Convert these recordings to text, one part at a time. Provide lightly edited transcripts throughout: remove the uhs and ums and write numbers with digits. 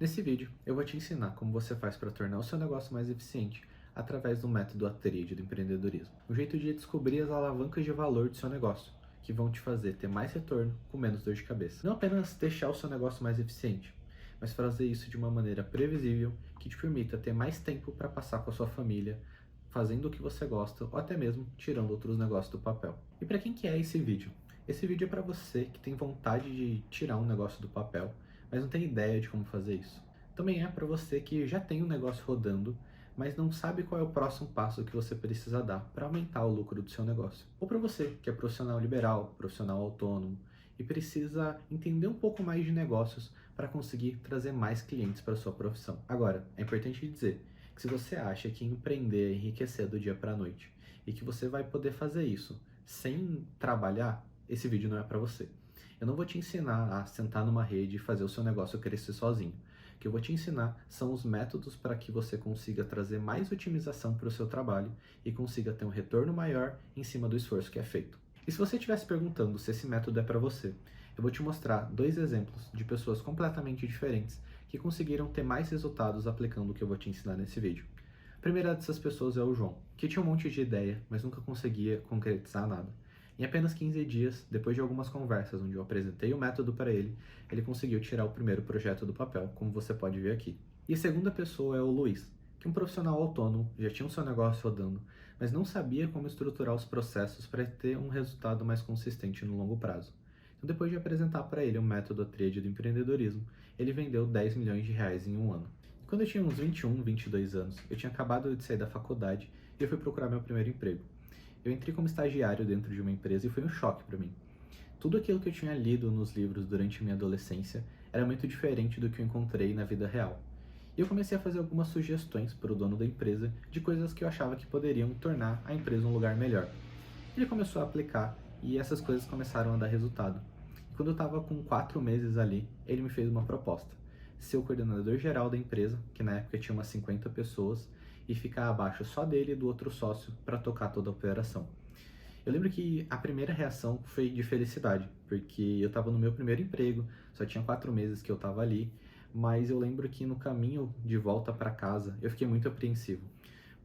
Nesse vídeo, eu vou te ensinar como você faz para tornar o seu negócio mais eficiente através do método A-Trade do empreendedorismo. Um jeito de descobrir as alavancas de valor do seu negócio, que vão te fazer ter mais retorno com menos dor de cabeça. Não apenas deixar o seu negócio mais eficiente, mas fazer isso de uma maneira previsível que te permita ter mais tempo para passar com a sua família, fazendo o que você gosta ou até mesmo tirando outros negócios do papel. E para quem que é esse vídeo? Esse vídeo é para você que tem vontade de tirar um negócio do papel, mas não tem ideia de como fazer isso. Também é para você que já tem um negócio rodando, mas não sabe qual é o próximo passo que você precisa dar para aumentar o lucro do seu negócio. Ou para você que é profissional liberal, profissional autônomo e precisa entender um pouco mais de negócios para conseguir trazer mais clientes para sua profissão. Agora, é importante dizer que se você acha que empreender é enriquecer do dia para a noite e que você vai poder fazer isso sem trabalhar, esse vídeo não é para você. Eu não vou te ensinar a sentar numa rede e fazer o seu negócio crescer sozinho. O que eu vou te ensinar são os métodos para que você consiga trazer mais otimização para o seu trabalho e consiga ter um retorno maior em cima do esforço que é feito. E se você estivesse perguntando se esse método é para você, eu vou te mostrar dois exemplos de pessoas completamente diferentes que conseguiram ter mais resultados aplicando o que eu vou te ensinar nesse vídeo. A primeira dessas pessoas é o João, que tinha um monte de ideia, mas nunca conseguia concretizar nada. Em apenas 15 dias, depois de algumas conversas onde eu apresentei o método para ele, ele conseguiu tirar o primeiro projeto do papel, como você pode ver aqui. E a segunda pessoa é o Luiz, que é um profissional autônomo, já tinha o seu negócio rodando, mas não sabia como estruturar os processos para ter um resultado mais consistente no longo prazo. Então, depois de apresentar para ele o método A-Trade do empreendedorismo, ele vendeu 10 milhões de reais em um ano. E quando eu tinha uns 21, 22 anos, eu tinha acabado de sair da faculdade e eu fui procurar meu primeiro emprego. Eu entrei como estagiário dentro de uma empresa e foi um choque para mim. Tudo aquilo que eu tinha lido nos livros durante minha adolescência era muito diferente do que eu encontrei na vida real. E eu comecei a fazer algumas sugestões para o dono da empresa de coisas que eu achava que poderiam tornar a empresa um lugar melhor. Ele começou a aplicar e essas coisas começaram a dar resultado. E quando eu estava com 4 meses ali, ele me fez uma proposta: ser o coordenador geral da empresa, que na época tinha umas 50 pessoas, e ficar abaixo só dele e do outro sócio para tocar toda a operação. Eu lembro que a primeira reação foi de felicidade, porque eu estava no meu primeiro emprego, só tinha 4 meses que eu estava ali, mas eu lembro que no caminho de volta para casa eu fiquei muito apreensivo,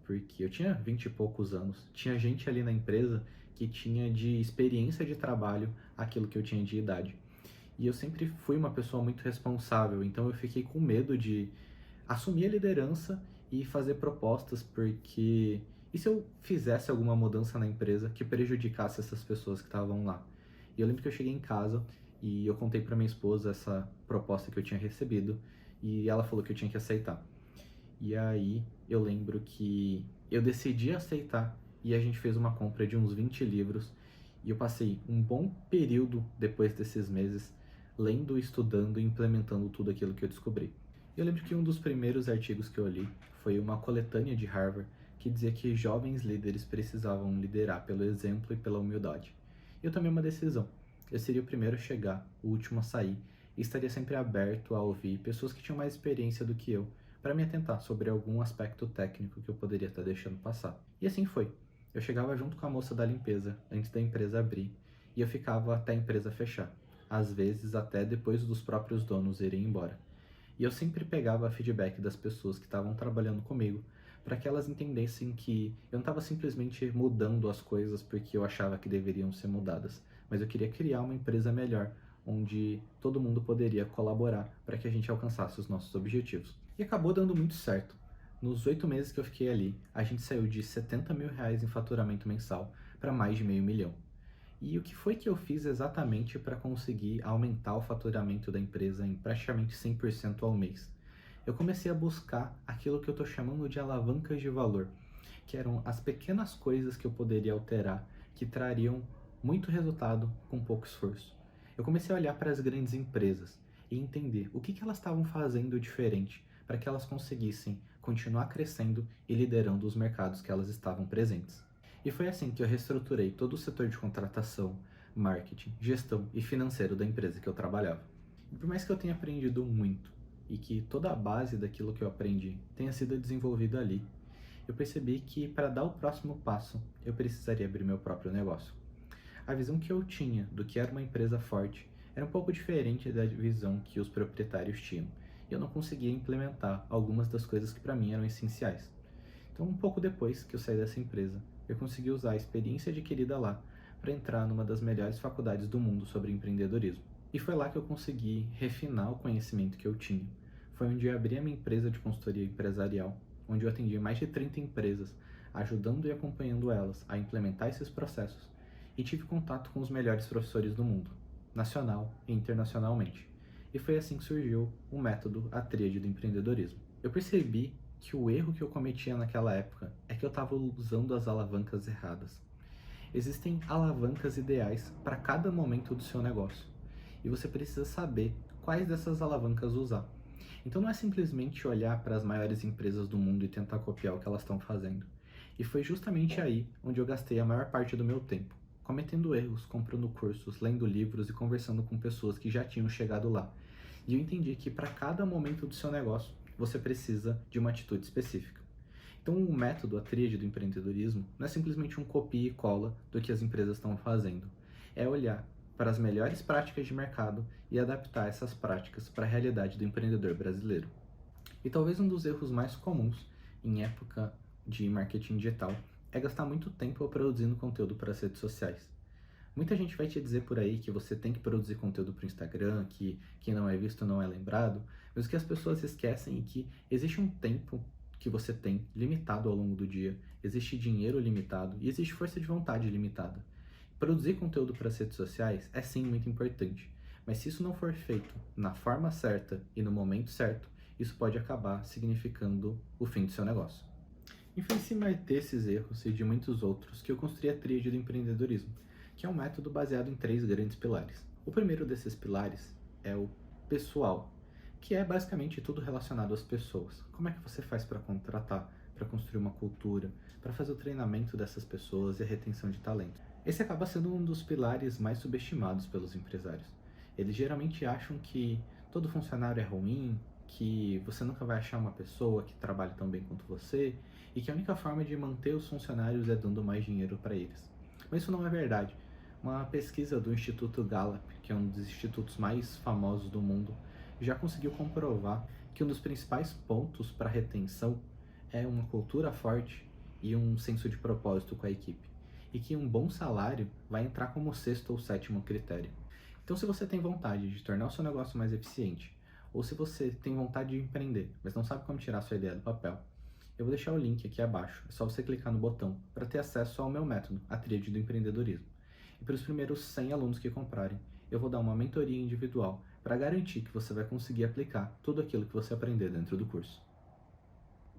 porque eu tinha 20 e poucos anos, tinha gente ali na empresa que tinha de experiência de trabalho aquilo que eu tinha de idade. E eu sempre fui uma pessoa muito responsável, então eu fiquei com medo de assumir a liderança e fazer propostas, porque e se eu fizesse alguma mudança na empresa que prejudicasse essas pessoas que estavam lá? E eu lembro que eu cheguei em casa e eu contei para minha esposa essa proposta que eu tinha recebido e ela falou que eu tinha que aceitar. E aí eu lembro que eu decidi aceitar e a gente fez uma compra de uns 20 livros e eu passei um bom período depois desses meses lendo, estudando e implementando tudo aquilo que eu descobri. Eu lembro que um dos primeiros artigos que eu li foi uma coletânea de Harvard que dizia que jovens líderes precisavam liderar pelo exemplo e pela humildade. Eu tomei uma decisão. Eu seria o primeiro a chegar, o último a sair, e estaria sempre aberto a ouvir pessoas que tinham mais experiência do que eu, para me atentar sobre algum aspecto técnico que eu poderia estar deixando passar. E assim foi. Eu chegava junto com a moça da limpeza antes da empresa abrir, e eu ficava até a empresa fechar, às vezes até depois dos próprios donos irem embora. E eu sempre pegava feedback das pessoas que estavam trabalhando comigo, para que elas entendessem que eu não estava simplesmente mudando as coisas porque eu achava que deveriam ser mudadas, mas eu queria criar uma empresa melhor, onde todo mundo poderia colaborar para que a gente alcançasse os nossos objetivos. E acabou dando muito certo. Nos 8 meses que eu fiquei ali, a gente saiu de 70 mil reais em faturamento mensal para mais de meio milhão. E o que foi que eu fiz exatamente para conseguir aumentar o faturamento da empresa em praticamente 100% ao mês? Eu comecei a buscar aquilo que eu estou chamando de alavancas de valor, que eram as pequenas coisas que eu poderia alterar, que trariam muito resultado com pouco esforço. Eu comecei a olhar para as grandes empresas e entender o que elas estavam fazendo diferente para que elas conseguissem continuar crescendo e liderando os mercados que elas estavam presentes. E foi assim que eu reestruturei todo o setor de contratação, marketing, gestão e financeiro da empresa que eu trabalhava. E por mais que eu tenha aprendido muito e que toda a base daquilo que eu aprendi tenha sido desenvolvida ali, eu percebi que para dar o próximo passo eu precisaria abrir meu próprio negócio. A visão que eu tinha do que era uma empresa forte era um pouco diferente da visão que os proprietários tinham. e eu não conseguia implementar algumas das coisas que para mim eram essenciais. Então, um pouco depois que eu saí dessa empresa, eu consegui usar a experiência adquirida lá para entrar numa das melhores faculdades do mundo sobre empreendedorismo. E foi lá que eu consegui refinar o conhecimento que eu tinha. Foi onde eu abri a minha empresa de consultoria empresarial, onde eu atendi mais de 30 empresas, ajudando e acompanhando elas a implementar esses processos, e tive contato com os melhores professores do mundo, nacional e internacionalmente. E foi assim que surgiu o método A Tríade do Empreendedorismo. Eu percebi que o erro que eu cometia naquela época é que eu estava usando as alavancas erradas. Existem alavancas ideais para cada momento do seu negócio, e você precisa saber quais dessas alavancas usar. Então não é simplesmente olhar para as maiores empresas do mundo e tentar copiar o que elas estão fazendo. E foi justamente aí onde eu gastei a maior parte do meu tempo, cometendo erros, comprando cursos, lendo livros e conversando com pessoas que já tinham chegado lá. E eu entendi que para cada momento do seu negócio, você precisa de uma atitude específica. Então o método, a tríade do empreendedorismo, não é simplesmente um copia e cola do que as empresas estão fazendo. É olhar para as melhores práticas de mercado e adaptar essas práticas para a realidade do empreendedor brasileiro. E talvez um dos erros mais comuns em época de marketing digital é gastar muito tempo produzindo conteúdo para as redes sociais. Muita gente vai te dizer por aí que você tem que produzir conteúdo para o Instagram, que quem não é visto não é lembrado, mas o que as pessoas esquecem é que existe um tempo que você tem limitado ao longo do dia, existe dinheiro limitado e existe força de vontade limitada. Produzir conteúdo para as redes sociais é sim muito importante, mas se isso não for feito na forma certa e no momento certo, isso pode acabar significando o fim do seu negócio. E foi em cima desses erros e de muitos outros que eu construí a tríade do empreendedorismo, que é um método baseado em 3 grandes pilares. O primeiro desses pilares é o pessoal, que é basicamente tudo relacionado às pessoas. Como é que você faz para contratar, para construir uma cultura, para fazer o treinamento dessas pessoas e a retenção de talento. Esse acaba sendo um dos pilares mais subestimados pelos empresários. Eles geralmente acham que todo funcionário é ruim, que você nunca vai achar uma pessoa que trabalhe tão bem quanto você e que a única forma de manter os funcionários é dando mais dinheiro para eles. Mas isso não é verdade. Uma pesquisa do Instituto Gallup, que é um dos institutos mais famosos do mundo, já conseguiu comprovar que um dos principais pontos para a retenção é uma cultura forte e um senso de propósito com a equipe, e que um bom salário vai entrar como sexto ou sétimo critério. Então, se você tem vontade de tornar o seu negócio mais eficiente, ou se você tem vontade de empreender, mas não sabe como tirar sua ideia do papel, eu vou deixar o link aqui abaixo, é só você clicar no botão para ter acesso ao meu método, a tríade do empreendedorismo. E para os primeiros 100 alunos que comprarem, eu vou dar uma mentoria individual para garantir que você vai conseguir aplicar tudo aquilo que você aprender dentro do curso.